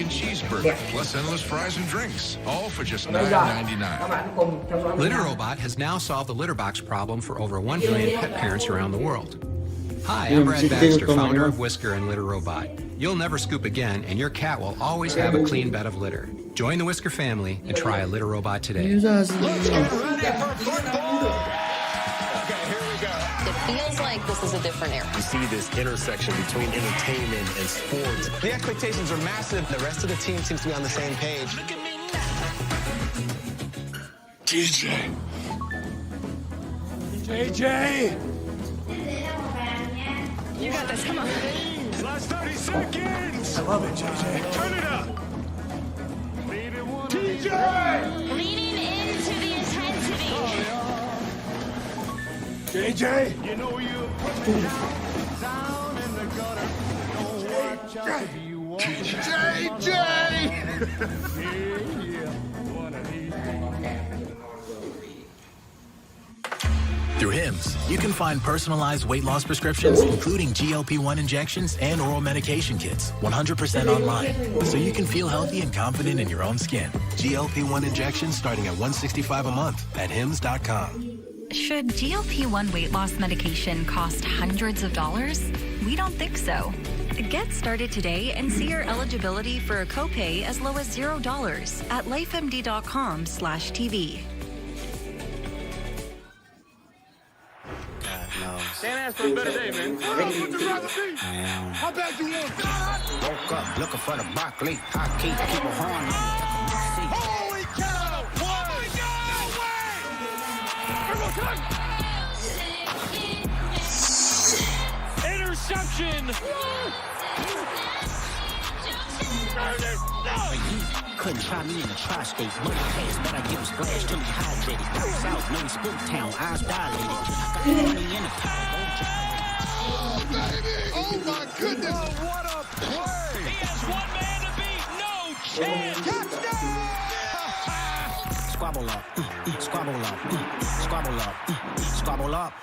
chicken cheeseburger, plus endless fries and drinks, all for just $9.99. Litter Robot has now solved the litter box problem for over 1 billion pet parents around the world. Hi, I'm Brad Baxter, founder of Whisker and Litter Robot. You'll never scoop again, and your cat will always have a clean bed of litter. Join the Whisker family and try a Litter Robot today. Let's get ready for football! Okay, here we go. It feels like this is a different era. You see this intersection between entertainment and sports. The expectations are massive. The rest of the team seems to be on the same page. Look at me now. DJ. JJ. You got this, come on. Last 30 seconds. I love it, JJ. Turn it up. DJ. Leaning into the intensity. JJ. You know you put me down in the gutter. Don't watch out if you want JJ. one of these. Through Hims, you can find personalized weight loss prescriptions, including GLP-1 injections and oral medication kits, 100% online, so you can feel healthy and confident in your own skin. GLP-1 injections starting at $165 a month at hims.com. Should GLP-1 weight loss medication cost hundreds of dollars? We don't think so. Get started today and see your eligibility for a copay as low as $0 at lifemd.com/TV. Can't ask for a better day, man. How bad you want? Woke up looking for the broccoli. Hot key, keep a horn. Holy cow! What? Interception! Couldn't try me in the tri-state. Money pass, but I give a splash to me hydrated. Down south, known Spoon Town, eyes dilated. I got the money in the power. Oh my goodness! Oh, what a play! He has one man to beat. No chance. Touchdown! Squabble up, squabble up, squabble up, squabble up.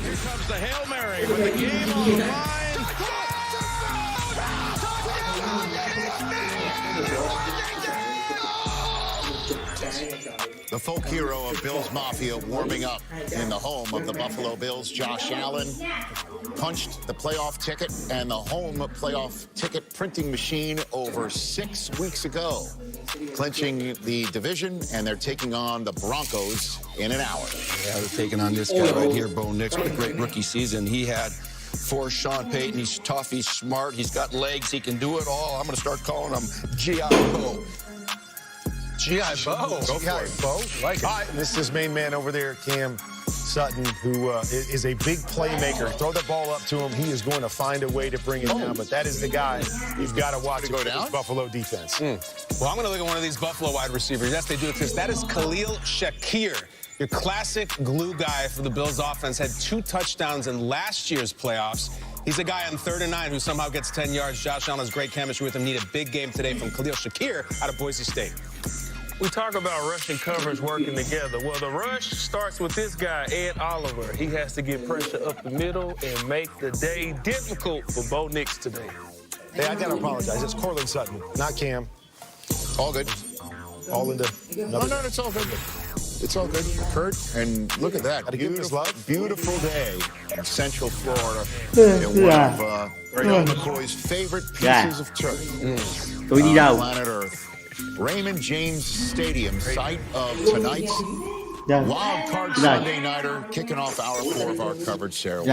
Here comes the Hail Mary with the game on the line. The folk hero of Bills Mafia warming up in the home of the Buffalo Bills. Josh Allen punched the playoff ticket and the home playoff ticket printing machine over 6 weeks ago, clinching the division, and they're taking on the Broncos in an hour. Yeah, they're taking on this guy right here, Bo Nix, with a great rookie season. He had for Sean Payton. He's tough, he's smart, he's got legs, he can do it all. I'm going to start calling him G.I. Bo. G.I. Bo. Go for it, Bo. Like it. All right, this is main man over there, Cam Sutton, who is a big playmaker. Throw the ball up to him. He is going to find a way to bring it down, but that is the guy you've got to watch for this Buffalo defense. Well, I'm going to look at one of these Buffalo wide receivers. Yes, they do exist. That is Khalil Shakir, your classic glue guy for the Bills offense. Had 2 touchdowns in last year's playoffs. He's a guy on 3rd and 9 who somehow gets 10 yards. Josh Allen has great chemistry with him. Need a big game today from Khalil Shakir out of Boise State. We talk about rush and coverage working together. Well, the rush starts with this guy, Ed Oliver. He has to get pressure up the middle and make the day difficult for Bo Nix today. Hey, I got to apologize. It's Cortland Sutton, not Cam. All good. All into No, it's all good. It's all good, Kurt. And look at that. Beautiful day in Central Florida. In one of Bill McCoy's favorite pieces of turf on planet Earth. Raymond James Stadium, site of tonight's Wild Card Sunday Nighter, kicking off hour 4 of our coverage. Sarah.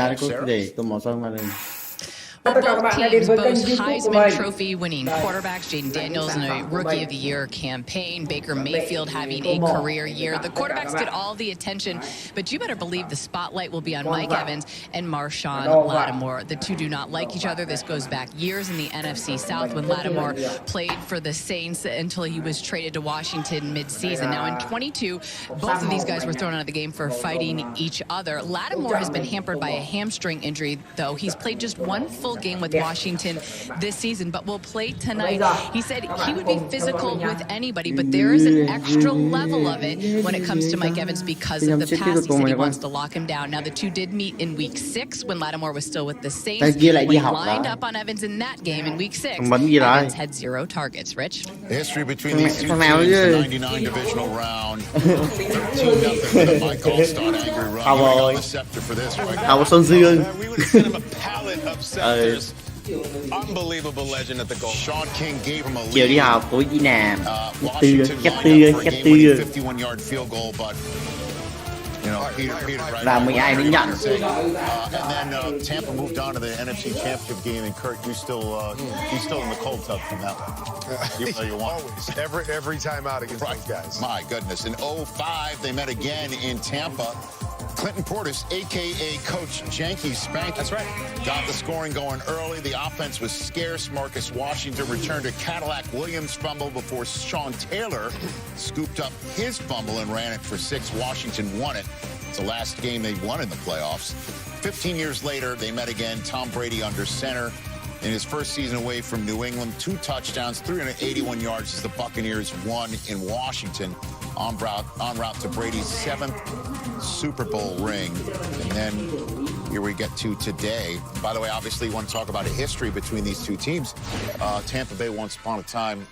Well, both teams boast Heisman Trophy winning quarterbacks, Jaden Daniels in a Rookie of the Year campaign, Baker Mayfield having a career year. The quarterbacks get all the attention, but you better believe the spotlight will be on Mike Evans and Marshawn Lattimore. The two do not like each other. This goes back years in the NFC South when Lattimore played for the Saints until he was traded to Washington mid-season. Now in 22, both of these guys were thrown out of the game for fighting each other. Lattimore has been hampered by a hamstring injury, though. He's played just 1 full full game with Washington this season, but will play tonight. He said he would be physical with anybody, but there is an extra level of it when it comes to Mike Evans because of the pass. He said he wants to lock him down. Now, the two did meet in Week 6 when Lattimore was still with the Saints. When he lined up on Evans in that game in Week 6, Evans had 0 targets. Rich? History between these two teams, the 99 divisional round. 13-0 Mike All-Star angry run. Here we go, the scepter for this right now. We would have sent him a pallet of scepters. Unbelievable legend at the goal. Sean King gave him a Chiều đi lead. học của Việt Nam. Washington lined up for a game-winning 51-yard field goal, but you know, Peter Là mình ai đến nhận. and then Tampa moved on to the NFC Championship game, and Kurt, you're still in the cold tub from that one. Even though you won. Always, every time out against those guys. My goodness. In 2005, they met again in Tampa. Clinton Portis, a.k.a. Coach Janky Spanky. That's right. Got the scoring going early. The offense was scarce. Marcus Washington returned a Cadillac Williams fumble before Sean Taylor scooped up his fumble and ran it for 6. Washington won it. It's the last game they won in the playoffs. 15 years later, they met again. Tom Brady under center. In his first season away from New England, 2 touchdowns, 381 yards as the Buccaneers won in Washington. En route to Brady's 7th Super Bowl ring. And then here we get to today. By the way, obviously, you want to talk about a history between these two teams. Tampa Bay, once upon a time,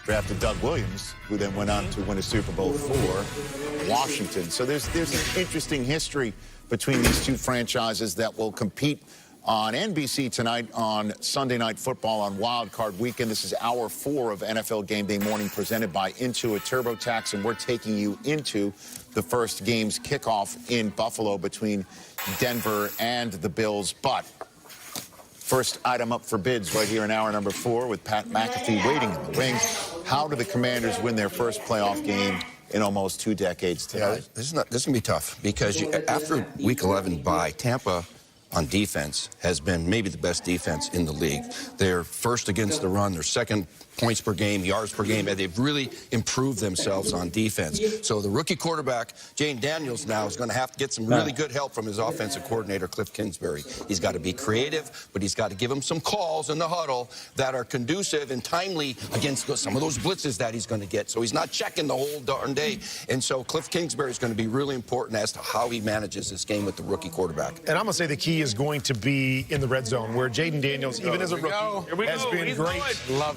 drafted Doug Williams, who then went on to win a Super Bowl for Washington. So there's an interesting history between these two franchises that will compete on NBC tonight on Sunday Night Football on Wild Card Weekend. This is hour 4 of NFL Game Day Morning presented by Intuit TurboTax, and we're taking you into the first game's kickoff in Buffalo between Denver and the Bills. But first item up for bids right here in hour number 4 with Pat McAfee waiting in the wings. How do the Commanders win their first playoff game in almost 2 decades tonight? Yeah, this is going to be tough because after Week 11 bye, Tampa on defense has been maybe the best defense in the league. They're first against the run. They're second points per game, yards per game, and they've really improved themselves on defense. So the rookie quarterback, Jane Daniels, now is going to have to get some really good help from his offensive coordinator, Cliff Kingsbury. He's got to be creative, but he's got to give him some calls in the huddle that are conducive and timely against some of those blitzes that he's going to get. So he's not checking the whole darn day. And so Cliff Kingsbury is going to be really important as to how he manages this game with the rookie quarterback. And I'm going to say the key is going to be in the red zone, where Jaden Daniels, even as a rookie, has been great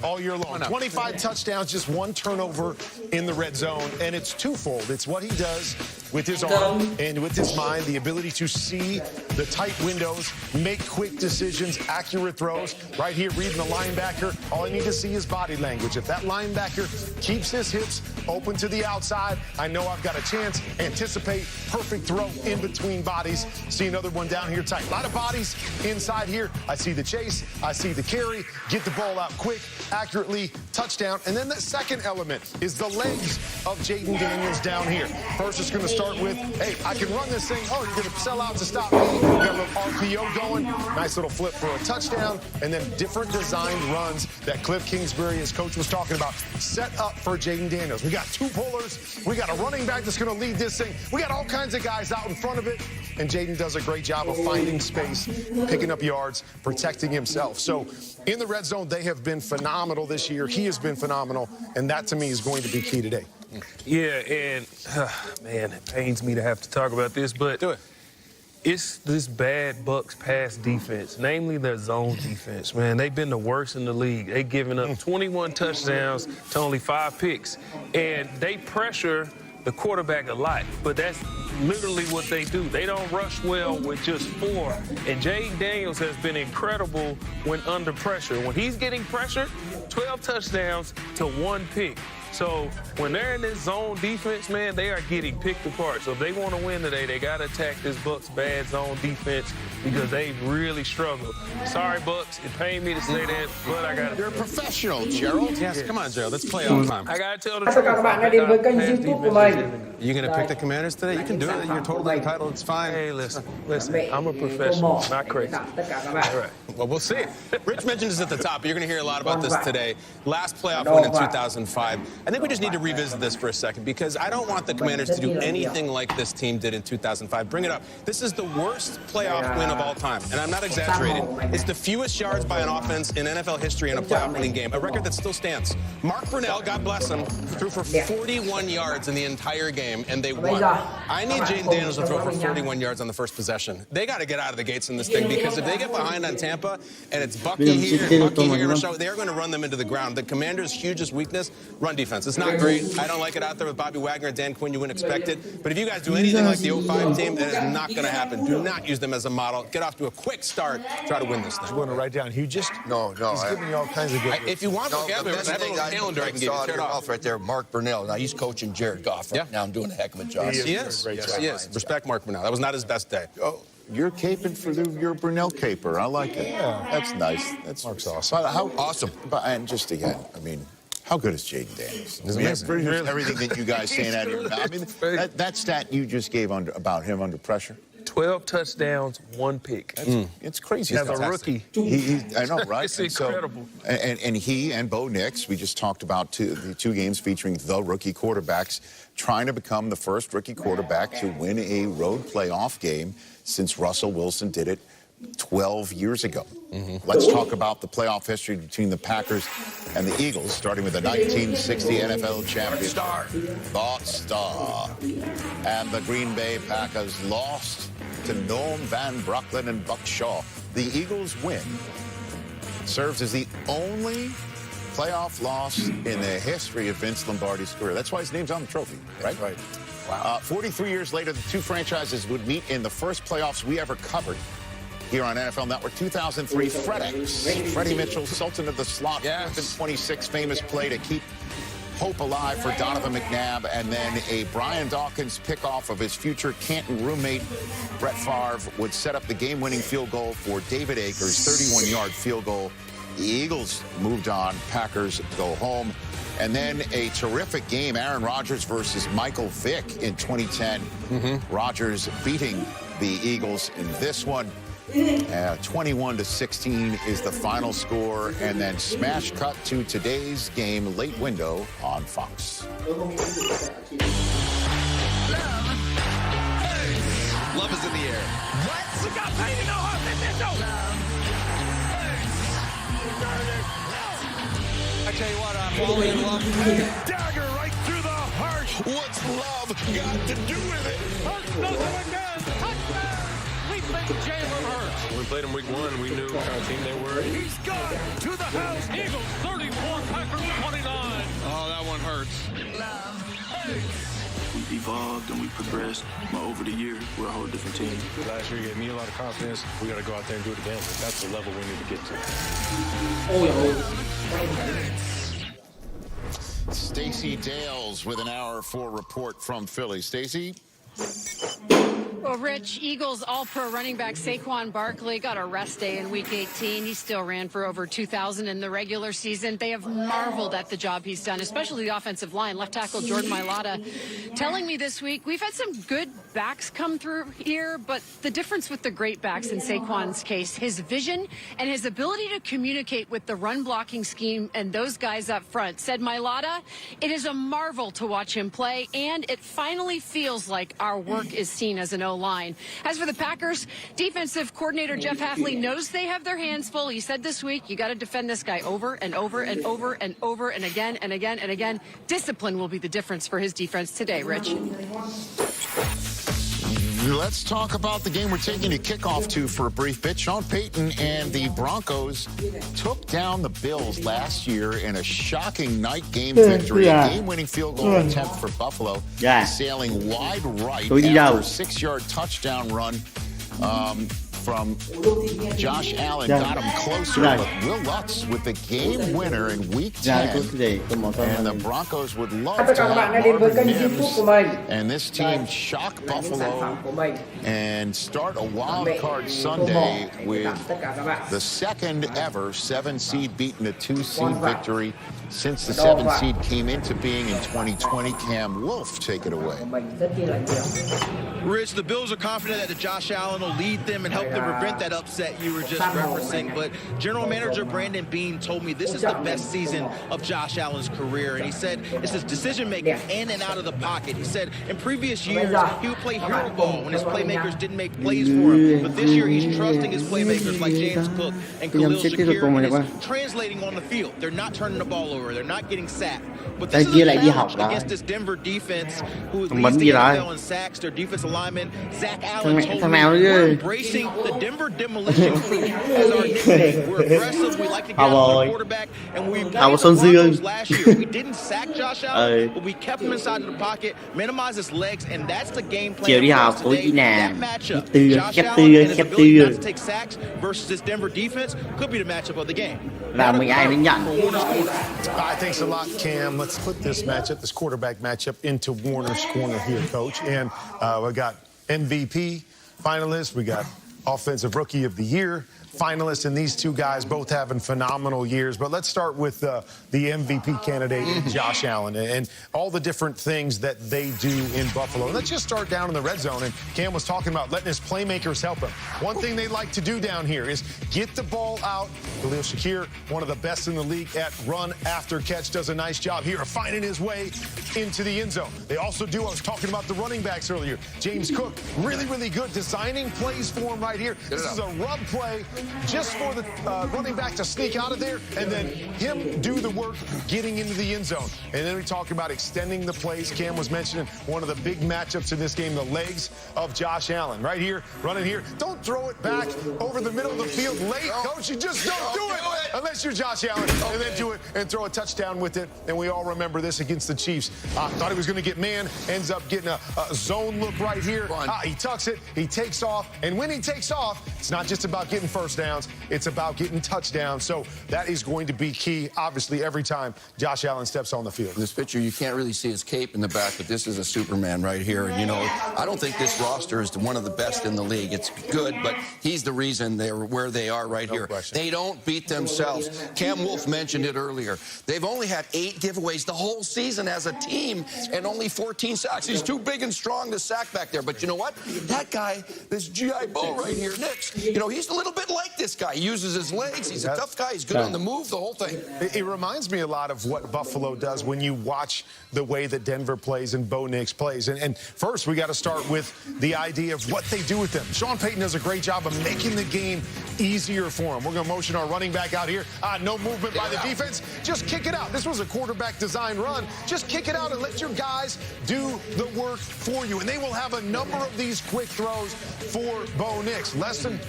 all year long. 25 touchdowns, just 1 turnover in the red zone, and it's twofold. It's what he does with his arm and with his mind, the ability to see the tight windows, make quick decisions, accurate throws. Right here, reading the linebacker, all I need to see is body language. If that linebacker keeps his hips open to the outside, I know I've got a chance. Anticipate, perfect throw in between bodies. See another one down here tight. A lot of bodies inside here. I see the chase, I see the carry, get the ball out quick, accurately, touchdown. And then the second element is the legs of Jaden Daniels down here. First, it's going to start with, hey, I can run this thing. Oh, you're going to sell out to stop me. Got a little RPO going. Nice little flip for a touchdown. And then different designed runs that Cliff Kingsbury, his coach, was talking about, set up for Jaden Daniels. We got 2 pullers. We got a running back that's going to lead this thing. We got all kinds of guys out in front of it. And Jaden does a great job of finding space, picking up yards, protecting himself. So in the red zone, they have been phenomenal this year. He has been phenomenal. And that, to me, is going to be key today. Yeah, and, man, it pains me to have to talk about this, but it's this bad Bucks pass defense, namely their zone defense, man. They've been the worst in the league. They've given up 21 touchdowns to only 5 picks, and they pressure the quarterback a lot, but that's literally what they do. They don't rush well with just 4. And Jaden Daniels has been incredible when under pressure. When he's getting pressured, 12 touchdowns to 1 pick. So when they're in this zone defense, man, they are getting picked apart. So if they want to win today, they got to attack this Bucks bad zone defense because they really struggled. Sorry, Bucks. It pained me to say that, but I got to. You're a professional, Gerald. Yes, come on, Gerald. Let's play all the time. I got to tell the truth. Các bạn đã đến với kênh YouTube của mình. You going to pick the Commanders today? You can do it. You're totally entitled. It's fine. Hey, listen. I'm a professional, not crazy. All right. Well, we'll see. Rich mentioned this at the top, but you're going to hear a lot about this today. Last playoff win in 2005. I think we just need to revisit this for a second because I don't want the Commanders to do anything like this team did in 2005. Bring it up. This is the worst playoff win of all time, and I'm not exaggerating. It's the fewest yards by an offense in NFL history in a playoff winning game, a record that still stands. Mark Brunell, God bless him, threw for 41 yards in the entire game, and they won. I need Jaden Daniels to throw for 41 yards on the first possession. They got to get out of the gates in this thing because if they get behind on Tampa and it's Bucky here, they're going to run them into the ground. The Commanders' hugest weakness, run defense. It's not great. I don't like it out there with Bobby Wagner and Dan Quinn. You wouldn't expect it. But if you guys do anything like the 05 team, that is not going to happen. Do not use them as a model. Get off to a quick start. Try to win this thing. You want to write down Hugh? Just no. He's giving you all kinds of good. If you want to look at it, I have a little calendar I can give you. Tear it off right there, Mark Brunell. Now he's coaching Jared Goff right now and doing a heck of a job. He is. Yes, he is. Respect Mark Brunell. That was not his best day. Oh, you're caping for your Brunell caper. I like it. Yeah, that's nice. That's Mark's awesome. How awesome? And just again, I mean, how good is Jaden Daniels? I mean, everything that you guys saying out of your mouth. I mean, that stat you just gave about him under pressure. 12 touchdowns, 1 pick. It's crazy. As a rookie. I know, right? It's incredible. And he and Bo Nix, we just talked about the two games featuring the rookie quarterbacks trying to become the first rookie quarterback to win a road playoff game since Russell Wilson did it 12 years ago. Let's talk about the playoff history between the Packers and the Eagles, starting with the 1960 NFL champion, Thought Star. And the Green Bay Packers lost to Norm Van Brocklin and Buck Shaw. The Eagles win serves as the only playoff loss in the history of Vince Lombardi's career. That's why his name's on the trophy, right? Right. Wow. 43 years later, the two franchises would meet in the first playoffs we ever covered here on NFL Network. 2003, Freddie Mitchell, Sultan of the Slot, 26 famous play to keep hope alive for Donovan McNabb, and then a Brian Dawkins pickoff of his future Canton roommate, Brett Favre, would set up the game-winning field goal for David Akers, 31-yard field goal. The Eagles moved on, Packers go home. And then a terrific game, Aaron Rodgers versus Michael Vick in 2010. Rodgers beating the Eagles in this one. 21-16 is the final score, and then smash cut to today's game, late window on Fox. Love is in the air. What? I tell you what, I'm falling in love. Dagger right through the heart. What's love got to do with it? Hurts does it again. Touchdown. We think Jalen Hurts. When we played them week 1, we knew what kind of team they were. He's gone to the house. Eagles 34, Packers 29. Oh, that one hurts. Love. We've evolved and we progressed. But over the years, we're a whole different team. Last year gave me a lot of confidence. We got to go out there and do it again. That's the level we need to get to. Stacey Dales with an Hour 4 report from Philly. Stacey? Well, Rich, Eagles all-pro running back Saquon Barkley got a rest day in Week 18. He still ran for over 2,000 in the regular season. They have marveled at the job he's done, especially the offensive line. Left tackle Jordan Mailata telling me this week, we've had some good backs come through here, but the difference with the great backs in Saquon's case, his vision and his ability to communicate with the run-blocking scheme and those guys up front. Said Mailata, it is a marvel to watch him play, and it finally feels like our work is seen as an O-line. As for the Packers, defensive coordinator Jeff Hafley knows they have their hands full. He said this week, you got to defend this guy over and over and over and over and again and again and again. Discipline will be the difference for his defense today, Rich. Let's talk about the game we're taking a kickoff to for a brief bit. Sean Payton and the Broncos took down the Bills last year in a shocking night game victory. A game-winning field goal attempt for Buffalo, sailing wide right after a 6-yard touchdown run from Josh Allen. Got him closer, but Will Lutz with the game winner in Week 10. And the Broncos would love to have Marvin Mims and this team shock Buffalo and start a wild card Sunday with the second ever 7-seed beating a 2-seed victory since the 7-seed came into being in 2020. Cam Wolf, take it away. Rich, the Bills are confident that Josh Allen will lead them and help them to prevent that upset you were just referencing, but General Manager Brandon Beane told me this is the best season of Josh Allen's career, and he said it's his decision-making in and out of the pocket. He said in previous years, he would play hero ball when his playmakers didn't make plays for him, but this year he's trusting his playmakers like James Cook and Khalil Shakir, and it's translating on the field. They're not turning the ball over. They're not getting sacked. But this is a challenge against this Denver defense who leads the NFL in sacks. Their defensive lineman, Zach Allen, told me we're embracing the Denver Demolition Crew as our nickname. We're aggressive. We like to get after the quarterback, and we played the Broncos last year. We didn't sack Josh Allen, but we kept him inside of the pocket, minimized his legs, and that's the game plan for us today. That matchup, Josh Allen and his ability not to take sacks versus this Denver defense could be the matchup of the game. Thanks a lot, Cam. Let's put this matchup, this quarterback matchup, into Warner's corner here, Coach. And we got MVP finalists. We got Offensive Rookie of the Year finalists, and these two guys both having phenomenal years. But let's start with the MVP candidate, Josh Allen, and all the different things that they do in Buffalo. Let's just start down in the red zone, and Cam was talking about letting his playmakers help him. One thing they like to do down here is get the ball out. Khalil Shakir, one of the best in the league at run after catch, does a nice job here of finding his way into the end zone. They also do, I was talking about the running backs earlier. James Cook, really, really good designing plays for him right here. This is a rub play just for the running back to sneak out of there, and then him do the work getting into the end zone. And then we talk about extending the plays. Cam was mentioning one of the big matchups in this game, the legs of Josh Allen. Right here, running here. Don't throw it back over the middle of the field late, Coach. You just don't do it unless you're Josh Allen. And then do it and throw a touchdown with it. And we all remember this against the Chiefs. Thought he was going to get man, ends up getting a zone look right here. He tucks it, he takes off, and when he takes off, it's not just about getting first downs, it's about getting touchdowns. So that is going to be key, obviously, every time Josh Allen steps on the field. This picture, you can't really see his cape in the back, but this is a Superman right here. And, you know, I don't think this roster is one of the best in the league. It's good, but he's the reason they're where they are right here. They don't beat themselves. Cam Wolf mentioned it earlier. They've only had 8 giveaways the whole season as a team and only 14 sacks. He's too big and strong to sack back there. But you know what? That guy, this G.I. Bo right here, Nick, you know, he's a little bit like this guy. He uses his legs. He's a tough guy. He's good on the move, the whole thing. It reminds me a lot of what Buffalo does when you watch the way that Denver plays and Bo Nix plays. And first, we got to start with the idea of what they do with them. Sean Payton does a great job of making the game easier for him. We're going to motion our running back out here. No movement by the defense. Just kick it out. This was a quarterback design run. Just kick it out and let your guys do the work for you. And they will have a number of these quick throws for Bo Nix. Less than,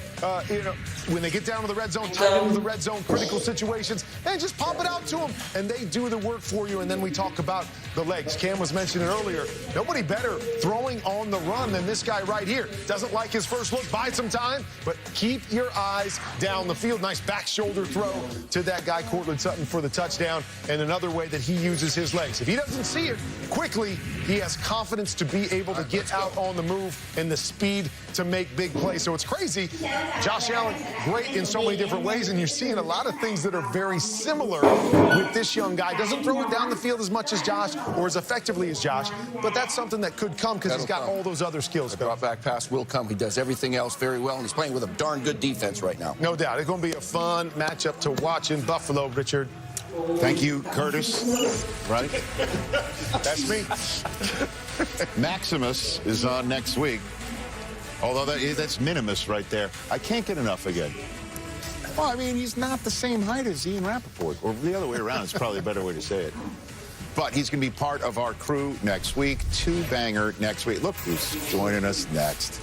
you know, when they get down to the red zone, tight into the red zone, critical situations, and just pop it out to them, and they do the work for you. And then we talk about the legs. Cam was mentioning earlier, nobody better throwing on the run than this guy right here. Doesn't like his first look, buy some time, but keep your eyes down the field. Nice back shoulder throw to that guy, Cortland Sutton, for the touchdown. And another way that he uses his legs. If he doesn't see it quickly, he has confidence to be able to get out on the move and the speed to make big plays. So it's crazy. Josh Allen, great in so many different ways, and you're seeing a lot of things that are very similar with this young guy. Doesn't throw it down the field as much as Josh or as effectively as Josh, but that's something that could come because he's got all those other skills. The drop back pass will come. He does everything else very well, and he's playing with a darn good defense right now. No doubt. It's going to be a fun matchup to watch in Buffalo, Richard. Thank you, Curtis. Right? That's me. Maximus is on next week. Although that's Minimus right there. I can't get enough again. Well, I mean, he's not the same height as Ian Rappaport. Or the other way around. It's probably a better way to say it. But he's going to be part of our crew next week. 2-banger next week. Look who's joining us next.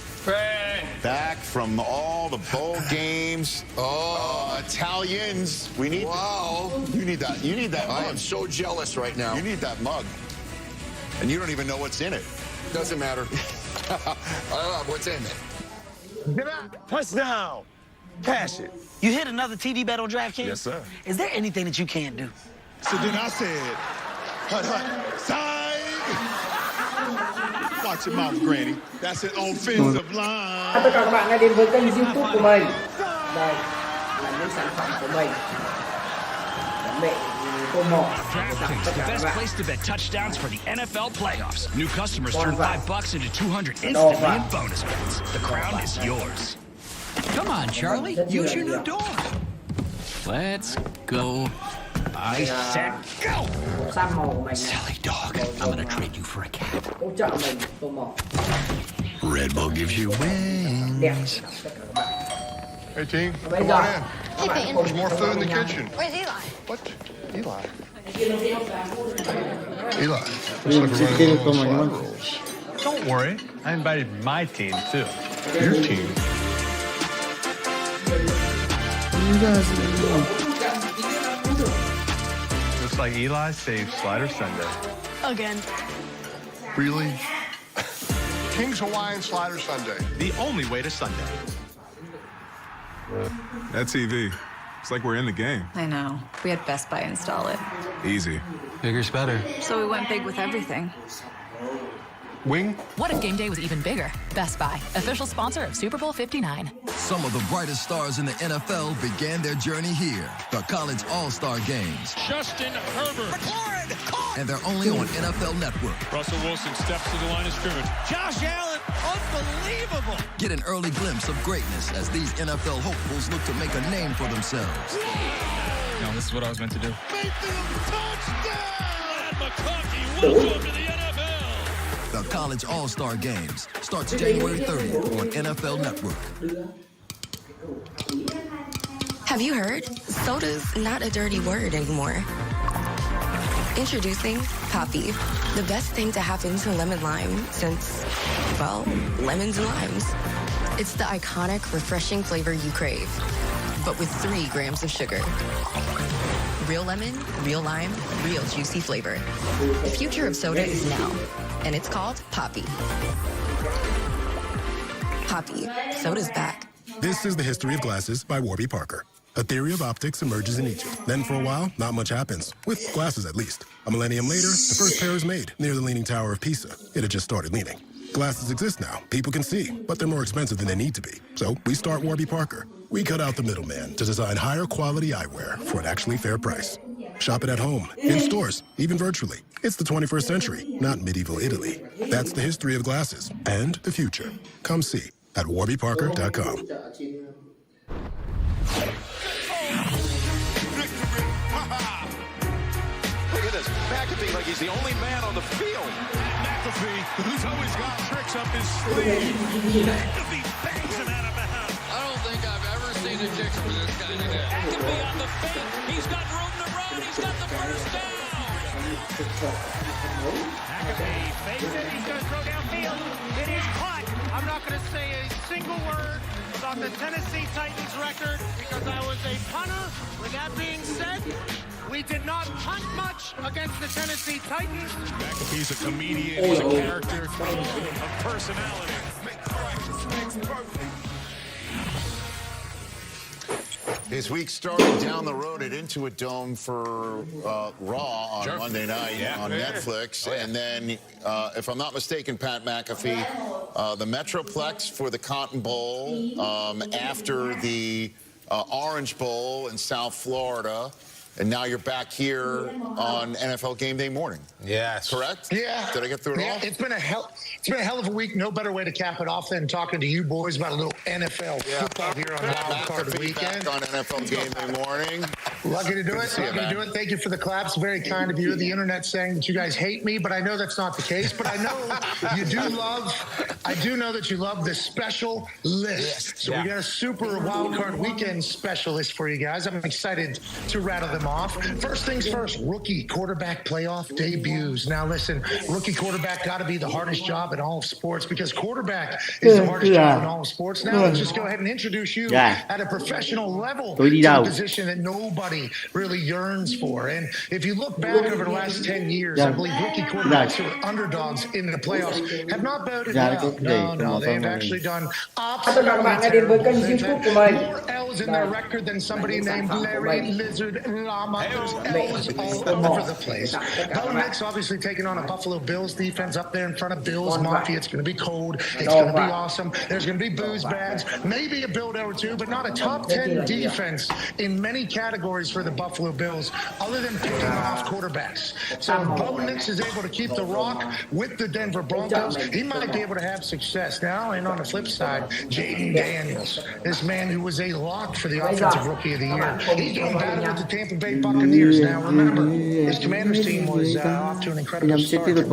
Back from all the bowl games. Italians. We need. Wow. You need that. You need that mug. I am so jealous right now. You need that mug. And you don't even know what's in it. Doesn't matter. What's in it? Touchdown. Cash it. You hit another TD bet on DraftKings? Yes, sir. Is there anything that you can't do? So then I said, side. Watch your mouth, Granny. That's an offensive line. Tất cả các bạn hãy đến với kênh YouTube của mình. Đây là những sản phẩm của mình. Mẹ cô mỏ. DraftKings, the best place to bet touchdowns for the NFL playoffs. New customers turn $5 into $200 instantly in bonus bets. The crown is yours. Come on, Charlie. Use your new door. Let's go. I said go! Silly dog. I'm gonna trade you for a cat. Red Bull gives you wings. Hey, team, come on in. Hey, Peyton. There's more food in the kitchen. Where's Eli? What? Eli? Eli, looks like we're running low on slide rules. Don't worry. I invited my team, too. Your team? Looks like Eli saved Slider Sunday. Again. Really? King's Hawaiian Slider Sundae. The only way to Sunday. That TV. It's like we're in the game. I know. We had Best Buy install it. Easy. Bigger's better. So we went big with everything. Wing? What if game day was even bigger? Best Buy, official sponsor of Super Bowl 59. Some of the brightest stars in the NFL began their journey here. The College All-Star Games. Justin Herbert. McLaurin, caught! And they're only on NFL Network. Russell Wilson steps to the line of scrimmage. Josh Allen, unbelievable. Get an early glimpse of greatness as these NFL hopefuls look to make a name for themselves. No, this is what I was meant to do. Mayfield touchdown! And McConkey, welcome to the NFL. The College All-Star Games starts January 30th on NFL Network. Have you heard? Soda's not a dirty word anymore. Introducing Poppy, the best thing to happen to lemon lime since, well, lemons and limes. It's the iconic, refreshing flavor you crave, but with 3 grams of sugar. Real lemon, real lime, real juicy flavor. The future of soda is now, and it's called Poppy. Poppy, soda's back. This is The History of Glasses by Warby Parker. A theory of optics emerges in Egypt. Then for a while, not much happens. With glasses, at least. A millennium later, the first pair is made near the Leaning Tower of Pisa. It had just started leaning. Glasses exist now. People can see, but they're more expensive than they need to be. So we start Warby Parker. We cut out the middleman to design higher quality eyewear for an actually fair price. Shop it at home, in stores, even virtually. It's the 21st century, not medieval Italy. That's the history of glasses and the future. Come see at warbyparker.com. Look at this. McAfee like he's the only man on the field. McAfee, who's always got tricks up his sleeve. McAfee bangs him out of bounds. I don't think I've ever seen a jigs for this guy today. McAfee on the fake. He's got room to run. He's got the first down. McAfee fakes it. He's going to throw downfield. It is caught. I'm not going to say a single word about the Tennessee Titans record because I was a punter. With that being said, we did not punt much against the Tennessee Titans. McAfee's a comedian. He's a character of personality. His week started down the road at Intuit Dome for Raw on Monday night on Netflix. And then, if I'm not mistaken, Pat McAfee, the Metroplex for the Cotton Bowl after the Orange Bowl in South Florida. And now you're back here on NFL Game Day morning. Yes. Correct? Yeah. Did I get through it all? It's been a hell of a week. No better way to cap it off than talking to you boys about a little NFL football here on Wild Card Weekend. On NFL Game Day morning. Lucky to do it. Lucky to do it. Thank you for the claps. Very kind of you. The internet's saying that you guys hate me, but I know that's not the case. But I know you do love. I do know that you love the special list. So we got a super Wild Card Weekend specialist for you guys. I'm excited to rattle them off. First things first, rookie quarterback playoff debuts. Now listen, rookie quarterback got to be the hardest job in all of sports because quarterback is the hardest job in all of sports. Now let's just go ahead and introduce you at a professional level to a position that nobody really yearns for. And if you look back over the last 10 years, I believe rookie quarterbacks who are underdogs in the playoffs have not voted well. No, they've actually done absolutely terrible. They've had more L's in their record than somebody named Larry Lizard comma. There's L's all over the place. Bo Nix obviously taking on a Buffalo Bills defense up there in front of Bills Mafia. It's going to be cold. It's going to be awesome. There's going to be booze bags, maybe a build or two, but not a top 10 defense in many categories for the Buffalo Bills, other than picking off quarterbacks. So Bo Nix is able to keep the rock with the Denver Broncos. He might be able to have success now. And on the flip side, Jaden Daniels, this man who was a lock for the Offensive Rookie of the Year. He's doing battle with the Tampa Bay Buccaneers. Now, remember, his Commanders team was off to an incredible start. 1-0,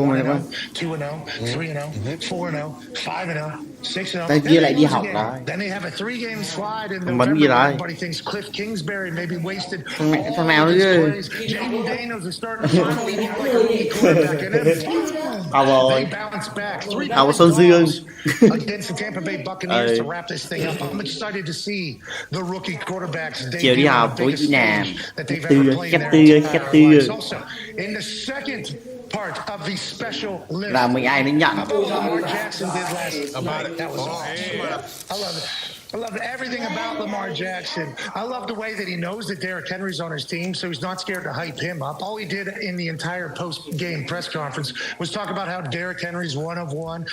2-0, 3-0, 4-0, 5-0, 6-0. Then they have a 3-game slide in November. Everybody thinks Cliff Kingsbury maybe wasted all of his plays. Jaden Daniels is starting to finally look like a rookie quarterback. And then they bounce back. 3 balls against the Tampa Bay Buccaneers to wrap this thing up. I'm excited to see the rookie quarterbacks debut on the biggest stage that they've ever played in their entire lives. Also, in the second part of the special list, how about what Lamar Jackson did last night? That was awesome. I love it. I love everything about Lamar Jackson. I love the way that he knows that Derrick Henry's on his team, so he's not scared to hype him up. All he did in the entire post-game press conference was talk about how Derrick Henry's one of one.